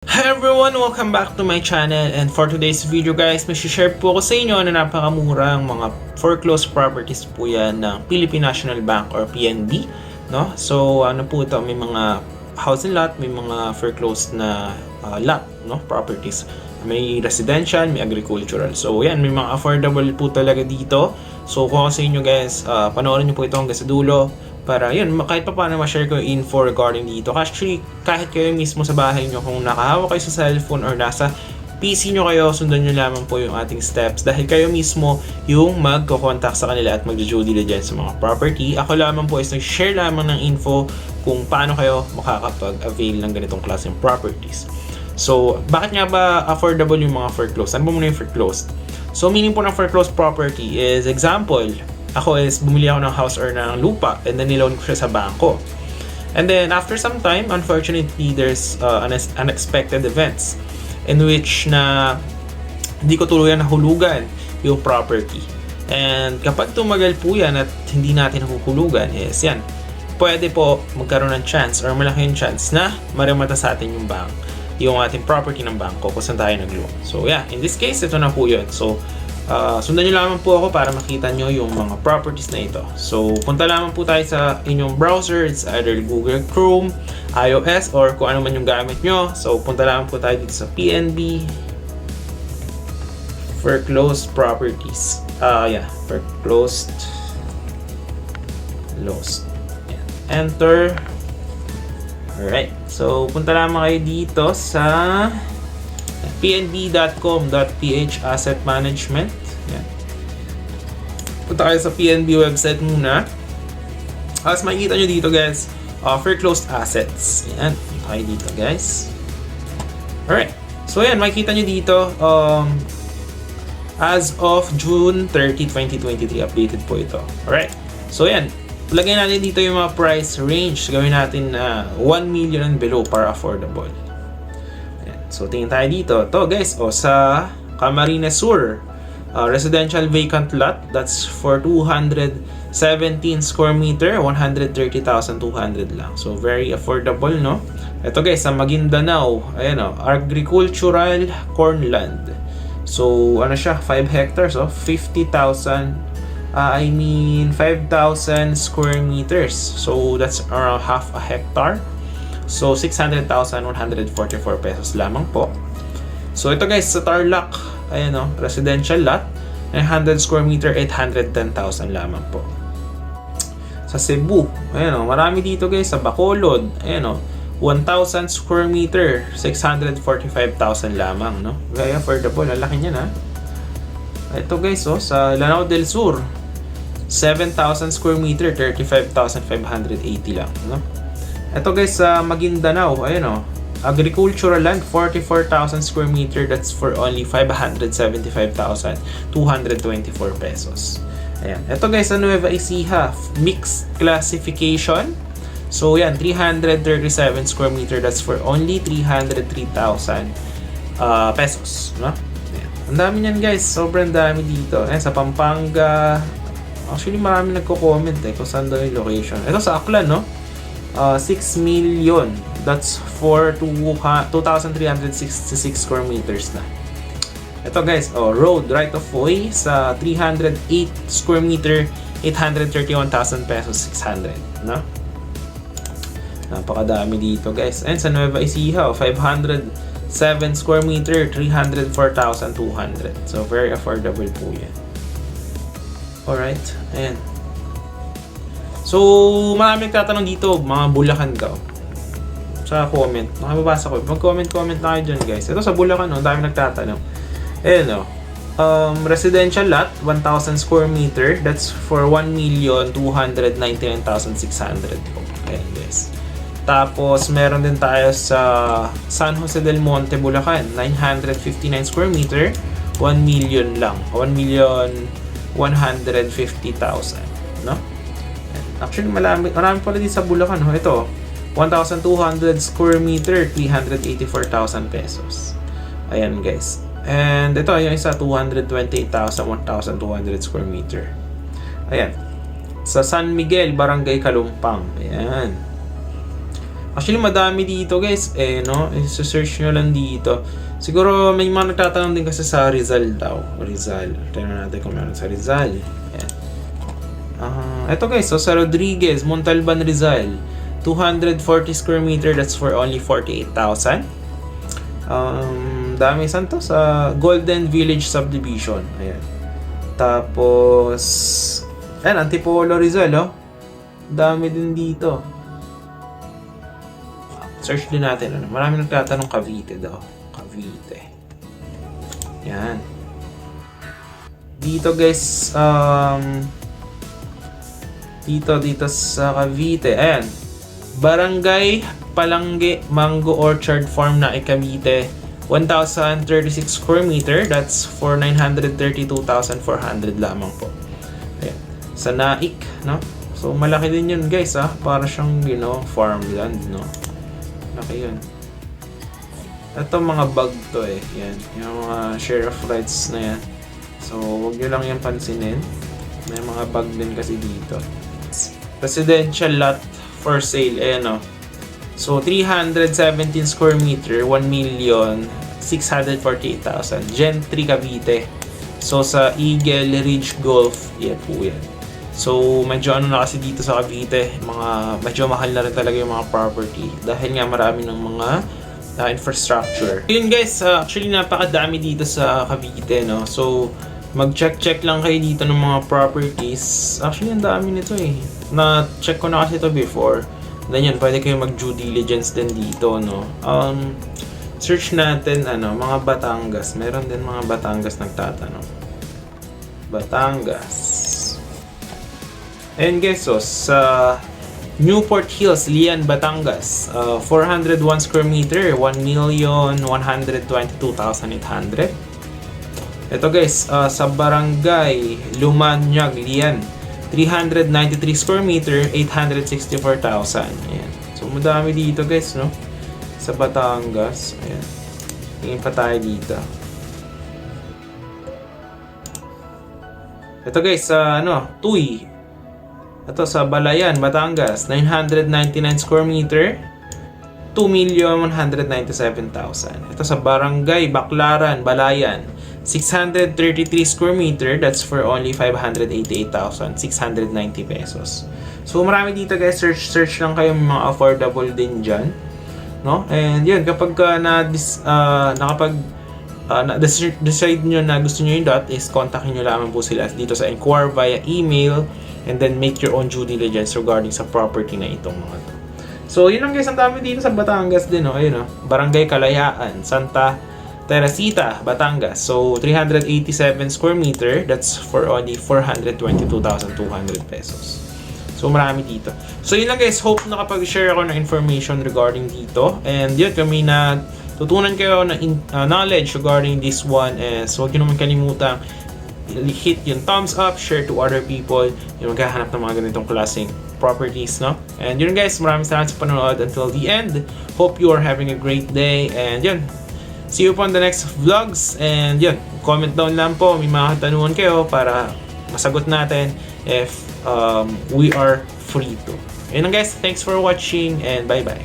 Hi everyone! Welcome back to my channel, and for today's video guys, may share po ko sa inyo na napakamurang mga foreclosed properties po yan ng Philippine National Bank or PNB, no? So ano po ito, may mga housing lot, may mga foreclosed na lot, no? Properties. May residential, may agricultural. So yan, may mga affordable po talaga dito. So kung ako sa inyo guys, panoorin niyo po ito hanggang sa dulo para yun, kahit pa paano ma-share ko yung info regarding dito. Actually, kahit kayo mismo sa bahay nyo, kung nakahawak kayo sa cellphone or nasa PC nyo kayo, sundan nyo lamang po yung ating steps dahil kayo mismo yung magko-contact sa kanila at mag-due diligence sa mga property. Ako lamang po is nag-share lamang ng info kung paano kayo makakapag-avail ng ganitong klaseng properties. So, bakit nga ba affordable yung mga foreclosed? Ano ba muna yung foreclosed? So, meaning po ng foreclosed property is, example, ako is bumili ako ng house or ng lupa and then niloan ko siya sa bangko. And then after some time, unfortunately, there's unexpected events in which na hindi ko tuluyan nahulugan yung property. And kapag tumagal po yan at hindi natin nahuhulugan is yan, pwede po magkaroon ng chance or malaki yung chance na maramata sa atin yung ating property ng bangko kung saan tayo nag-loan. So yeah, in this case, ito na po yun. So sundan nyo lamang po ako para makita nyo yung mga properties na ito. So, punta lamang po tayo sa inyong browser. It's either Google Chrome, iOS, or kung ano man yung gamit nyo. So, punta lamang po tayo dito sa PNB Foreclosed Properties. Foreclosed Lost. Enter. Alright. So, punta lamang kayo dito sa pnb.com.ph asset management. Yan. Punta kayo sa PNB website muna. As makikita nyo dito guys, foreclosed assets. Yan. Punta kayo dito guys. Alright. So yan, makikita nyo dito as of June 30, 2023 updated po ito. Alright. So yan, lagyan natin dito yung mga price range. Gawin natin 1 million and below para affordable. So, tingin tayo dito. Ito guys, sa Camarines Sur, residential vacant lot. That's for 217 square meter, 130,200 lang. So, very affordable, no? Ito guys, sa Maguindanao, ayan agricultural cornland. So, ano siya? 5 hectares, 50,000, 5,000 square meters. So, that's around half a hectare. So, 600,144 pesos lamang po. So, ito guys, sa Tarlac, ayan residential lot, 900 square meter, 810,000 lamang po. Sa Cebu, ayan marami dito guys, sa Bacolod, ayan 1,000 square meter, 645,000 lamang, no? Very affordable, ang laki niyan, ha? Ito guys, sa Lanao del Sur, 7,000 square meter, 35,580 lang, no? Ito guys, sa Maguindanao, ayan agricultural land, 44,000 square meter, that's for only 575,224 pesos. Ayan. Ito guys, sa Nueva Ecija, mixed classification. So yan, 337 square meter, that's for only 303,000 pesos, no? Ayan. Ang dami niyan guys, sobrang dami dito. Ayan, sa Pampanga, actually marami nagko-comment kung saan daw yung location. Ito sa Aklan, no? 6 million. That's for 2,366 square meters na. Ito guys, road right of way sa 308 square meter, 831,000 pesos, 600, no? Napakadami dito guys. And sa Nueva Ecija, 507 square meter, 304,200. So very affordable po yan. Alright, ayan. So, marami nagtatanong dito, mga Bulacan daw. Sa comment, makababasa ko. Mag-comment na kayo dyan guys. Ito sa Bulacan, dami nagtatanong. Ayan residential lot, 1,000 square meter. That's for 1,299,600 po. Ayan guys. Tapos, meron din tayo sa San Jose del Monte, Bulacan. 959 square meter, 1 million lang. 1,150,000. No? Actually, marami pala dito sa Bulacan. Ito, 1,200 square meter, 384,000 pesos. Ayan guys. And ito, yung isa, 228,000, 1,200 square meter. Ayan. Sa San Miguel, Barangay Kalumpang. Ayan. Actually, madami dito guys. No? I-search nyo lang dito. Siguro may mga nagtatanong din kasi sa Rizal daw. Rizal. Tignan natin kung meron sa Rizal. Ayan. Ito guys, so sa Rodriguez, Montalban, Rizal. 240 square meter, that's for only 48,000. Dami saan to? Sa Golden Village Subdivision. Ayan. Tapos, ayan, Antipolo, Rizal, oh. Dami din dito. Search din natin. Ano? Marami nagtatanong Cavite daw. Cavite. Yan. Dito guys, dito sa Cavite. Ayan. Barangay Palangge Mango Orchard Farm na Cavite. 1,036 square meter. That's for 932,400 lamang po. Ayan. Sa Naik, no? So malaki din yun guys, para siyang, farmland, no? Laki yun. Ito mga bug to yan. Yung mga share of rights na yan. So, huwag nyo lang yan pansinin. May mga bug din kasi dito. Residential lot for sale. Ayan o. So, 317 square meter, 1,648,000. Gen 3 Cavite. So, sa Eagle Ridge Golf, yan po yan. So, medyo na kasi dito sa Cavite, medyo mahal na rin talaga yung mga property dahil nga marami ng mga infrastructure. Yun guys, actually napakadami dito sa Cavite, no? So, mag-check lang kayo dito ng mga properties. Actually, ang dami nito Na-check ko na kasi ito before. Then yun, pwede kayo mag-due diligence din dito, no? Search natin, mga Batangas. Meron din mga Batangas nagtatanong. Batangas. And guys, so sa Newport Hills, Lian, Batangas, 401 square meter, 1,122,800. Ito guys, sa Barangay Lumanyag, Lian, 393 square meter, 864,000. Ayan. So madami dito guys, no? Sa Batangas. Ayan. Tingin pa tayo dito. Ito guys, sa Tuy. Ito sa Balayan, Batangas, 999 square meter, 2,197,000. Ito sa Barangay Baclaran, Balayan, 633 square meter, that's for only 588,690 pesos. So marami dito guys, search lang kayo, mga affordable din dyan, no? And yun, kapag decide nyo na gusto nyo yung dot, is kontakin nyo lamang po sila dito sa inquire via email, and then make your own due diligence regarding sa property na itong mga to. So, yun lang guys, ang dami dito sa Batangas din, Ayun, Barangay Kalayaan, Santa Teresita, Batangas. So, 387 square meter, that's for only 422,200 pesos. So, marami dito. So, yun lang guys, hope nakapag-share ako ng information regarding dito. And yun, kami tutunan kayo ng knowledge regarding this one. So, huwag nyo naman kalimutang hit yung thumbs up, share to other people yung maghahanap ng mga ganitong klaseng properties, no? And yun guys, maraming salamat sa panonood until the end. Hope you are having a great day, and yun, see you po on the next vlogs. And yun, comment down lang po, may mga katanungan kayo para masagot natin if we are free to. Yun lang guys, thanks for watching, and bye bye.